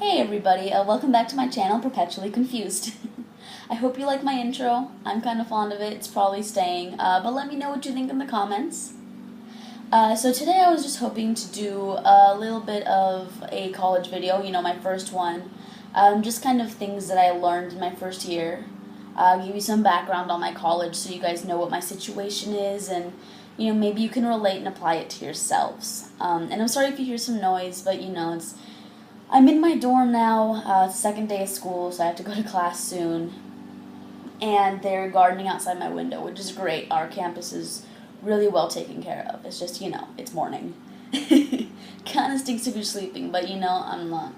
Hey everybody, welcome back to my channel, Perpetually Confused. I hope you like my intro. I'm kind of fond of it. It's probably staying, but let me know what you think in the comments. So today I was just hoping to do a little bit of a college video, my first one. Just kind of things that I learned in my first year. Give you some background on my college so you guys know what my situation is and maybe you can relate and apply it to yourselves. And I'm sorry if you hear some noise, but I'm in my dorm now, second day of school, so I have to go to class soon. And they're gardening outside my window, which is great. Our campus is really well taken care of. It's just, it's morning. Kind of stinks if you're sleeping, but I'm not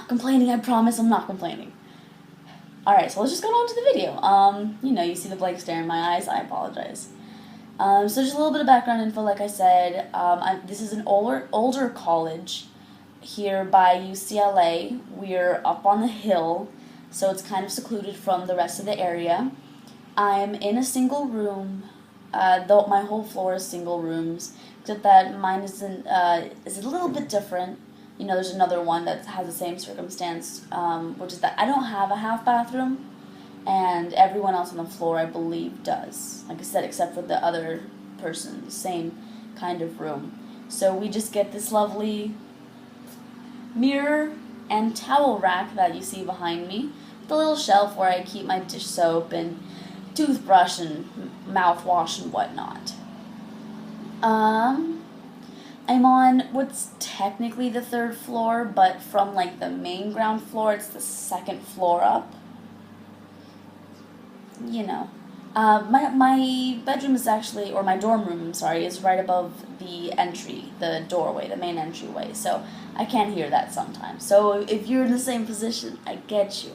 complaining, I promise I'm not complaining. Alright, so let's just go on to the video. You see the blank stare in my eyes, I apologize. So just a little bit of background info, like I said. This is an older college here by UCLA. We're up on the hill, so it's kind of secluded from the rest of the area. I'm in a single room, though my whole floor is single rooms, except that mine is a little bit different. There's another one that has the same circumstance, which is that I don't have a half bathroom, and everyone else on the floor, I believe, does. Like I said, except for the other person, the same kind of room. So we just get this lovely mirror and towel rack that you see behind me, with a little shelf where I keep my dish soap and toothbrush and mouthwash and whatnot. I'm on what's technically the third floor, but from the main ground floor, it's the second floor up. My bedroom is actually, or my dorm room, I'm sorry, is right above the entry, the doorway, the main entryway, so I can't hear that sometimes. So if you're in the same position, I get you.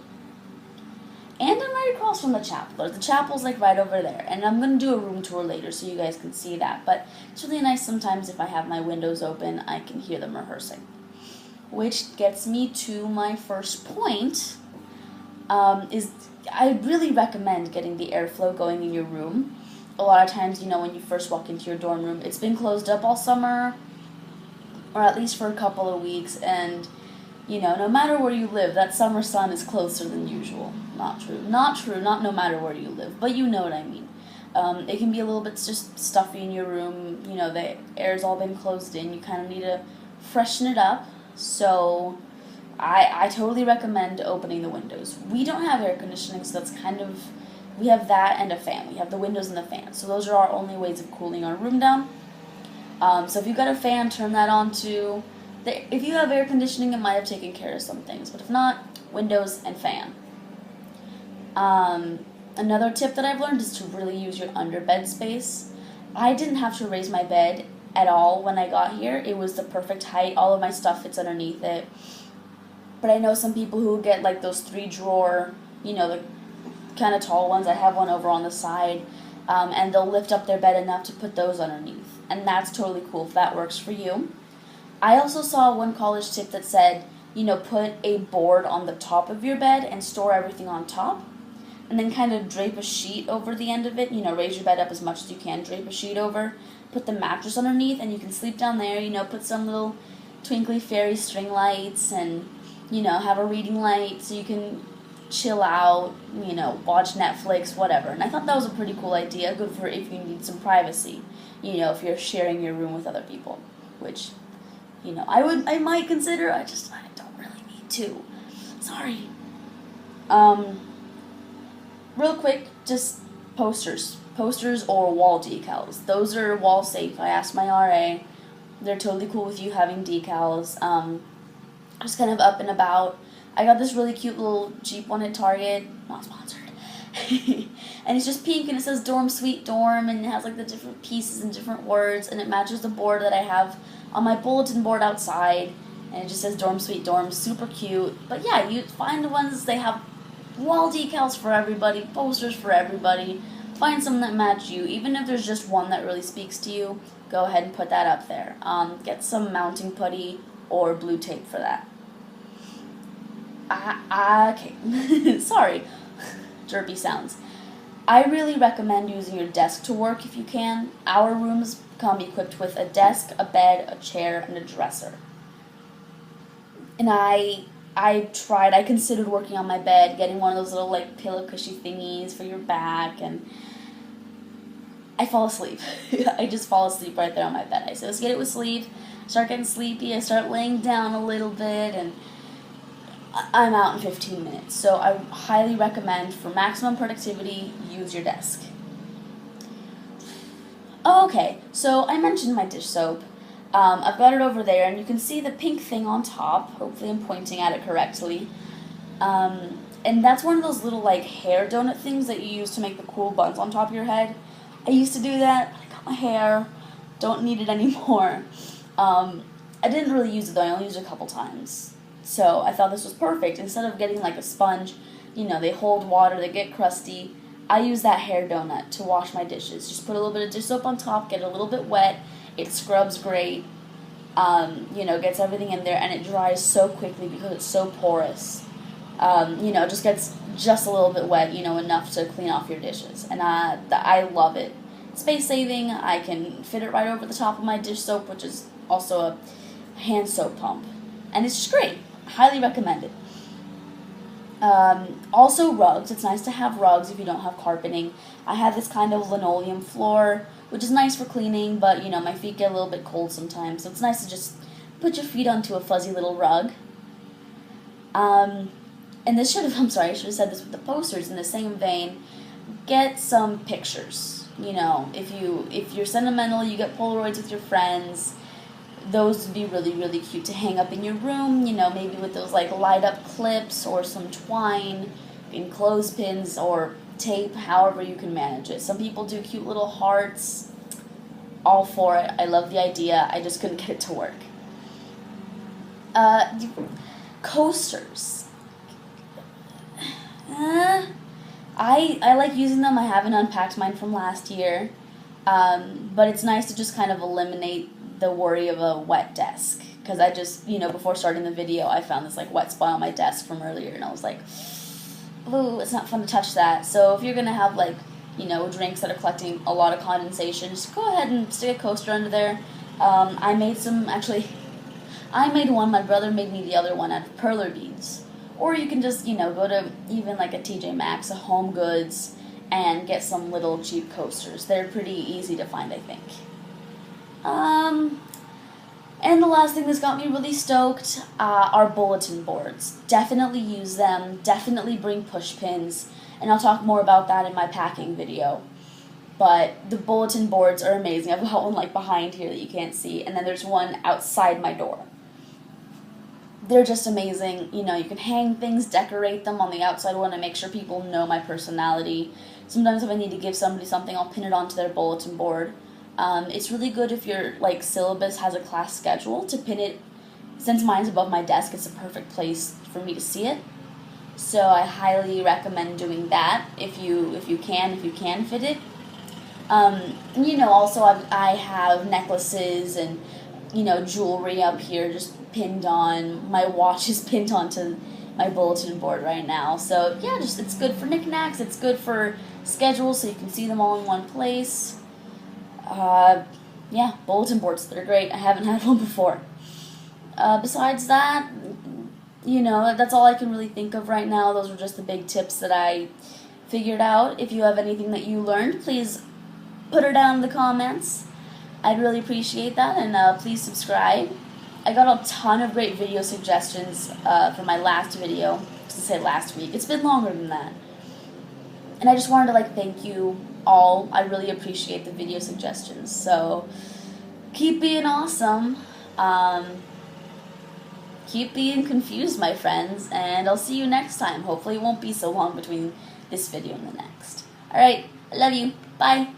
And I'm right across from the chapel. The chapel's right over there, and I'm going to do a room tour later so you guys can see that, but it's really nice sometimes if I have my windows open, I can hear them rehearsing. Which gets me to my first point, is I really recommend getting the airflow going in your room. A lot of times, when you first walk into your dorm room, it's been closed up all summer, or at least for a couple of weeks, and, no matter where you live, that summer sun is closer than usual. Not true, not no matter where you live, but you know what I mean. It can be a little bit just stuffy in your room, the air's all been closed in, you kind of need to freshen it up, so I totally recommend opening the windows. We don't have air conditioning, so that's we have that and a fan. We have the windows and the fan. So those are our only ways of cooling our room down. So if you've got a fan, turn that on too. If you have air conditioning, it might have taken care of some things. But if not, windows and fan. Another tip that I've learned is to really use your underbed space. I didn't have to raise my bed at all when I got here. It was the perfect height. All of my stuff fits underneath it. But I know some people who get those 3-drawer, the kind of tall ones. I have one over on the side, and they'll lift up their bed enough to put those underneath. And that's totally cool if that works for you. I also saw one college tip that said, put a board on the top of your bed and store everything on top. And then kind of drape a sheet over the end of it. Raise your bed up as much as you can, drape a sheet over, put the mattress underneath, and you can sleep down there, put some little twinkly fairy string lights and have a reading light so you can chill out, watch Netflix, whatever. And I thought that was a pretty cool idea, good for if you need some privacy, if you're sharing your room with other people, which, I might consider, I don't really need to. Sorry. Real quick, just posters or wall decals. Those are wall safe. I asked my RA. They're totally cool with you having decals. Just kind of up and about. I got this really cute little Jeep one at Target, not sponsored, and it's just pink and it says dorm sweet dorm and it has the different pieces and different words and it matches the board that I have on my bulletin board outside and it just says dorm sweet dorm, super cute. But yeah, you find the ones, they have wall decals for everybody, posters for everybody. Find some that match you, even if there's just one that really speaks to you, go ahead and put that up there. Get some mounting putty or blue tape for that. Okay, sorry, derpy sounds. I really recommend using your desk to work if you can. Our rooms come equipped with a desk, a bed, a chair, and a dresser. And I I considered working on my bed, getting one of those little like pillow cushy thingies for your back, and I fall asleep. I just fall asleep right there on my bed. I associate it with sleep, start getting sleepy, I start laying down a little bit, and I'm out in 15 minutes. So I highly recommend, for maximum productivity, use your desk. Okay, so I mentioned my dish soap. I've got it over there, and you can see the pink thing on top. Hopefully I'm pointing at it correctly. And that's one of those little like hair donut things that you use to make the cool buns on top of your head. I used to do that, but I got my hair. Don't need it anymore. I didn't really use it though, I only used it a couple times. So I thought this was perfect. Instead of getting like a sponge, they hold water, they get crusty. I use that hair donut to wash my dishes. Just put a little bit of dish soap on top, get it a little bit wet. It scrubs great, gets everything in there, and it dries so quickly because it's so porous. It just gets just a little bit wet, enough to clean off your dishes. And I love it. Space saving, I can fit it right over the top of my dish soap, which is also a hand soap pump. And it's just great. Highly recommend it. Also rugs. It's nice to have rugs if you don't have carpeting. I have this kind of linoleum floor, which is nice for cleaning, but my feet get a little bit cold sometimes, so it's nice to just put your feet onto a fuzzy little rug. And I should have said this with the posters. In the same vein, get some pictures. If you're sentimental, you get Polaroids with your friends. Those would be really, really cute to hang up in your room, maybe with those like light up clips or some twine in clothespins or tape, however you can manage it. Some people do cute little hearts. All for it. I love the idea. I just couldn't get it to work. Coasters. I like using them. I haven't unpacked mine from last year. But it's nice to just kind of eliminate the worry of a wet desk. Because I just, before starting the video, I found this like wet spot on my desk from earlier, and I was like, ooh, it's not fun to touch that. So if you're going to have like, drinks that are collecting a lot of condensation, just go ahead and stick a coaster under there. I made one, my brother made me the other one out of perler beads. Or you can just, go to even like a TJ Maxx, a Home Goods, and get some little cheap coasters. They're pretty easy to find, I think. And the last thing that's got me really stoked are bulletin boards. Definitely use them. Definitely bring push pins. And I'll talk more about that in my packing video. But the bulletin boards are amazing. I've got one like behind here that you can't see. And then there's one outside my door. They're just amazing. You can hang things, decorate them on the outside one, and make sure people know my personality. Sometimes if I need to give somebody something, I'll pin it onto their bulletin board. It's really good if your syllabus has a class schedule to pin it. Since mine's above my desk, it's a perfect place for me to see it. So I highly recommend doing that if you can fit it. Also I have necklaces and jewelry up here just pinned on. My watch is pinned onto my bulletin board right now. So yeah, it's good for knickknacks. It's good for schedules, so you can see them all in one place. Bulletin boards, they're great. I haven't had one before. Besides that, that's all I can really think of right now. Those were just the big tips that I figured out. If you have anything that you learned, please put it down in the comments. I'd really appreciate that, and please subscribe. I got a ton of great video suggestions for my last video, to say last week. It's been longer than that. And I just wanted to thank you all. I really appreciate the video suggestions. So keep being awesome. Keep being confused, my friends, and I'll see you next time. Hopefully it won't be so long between this video and the next. Alright, I love you. Bye.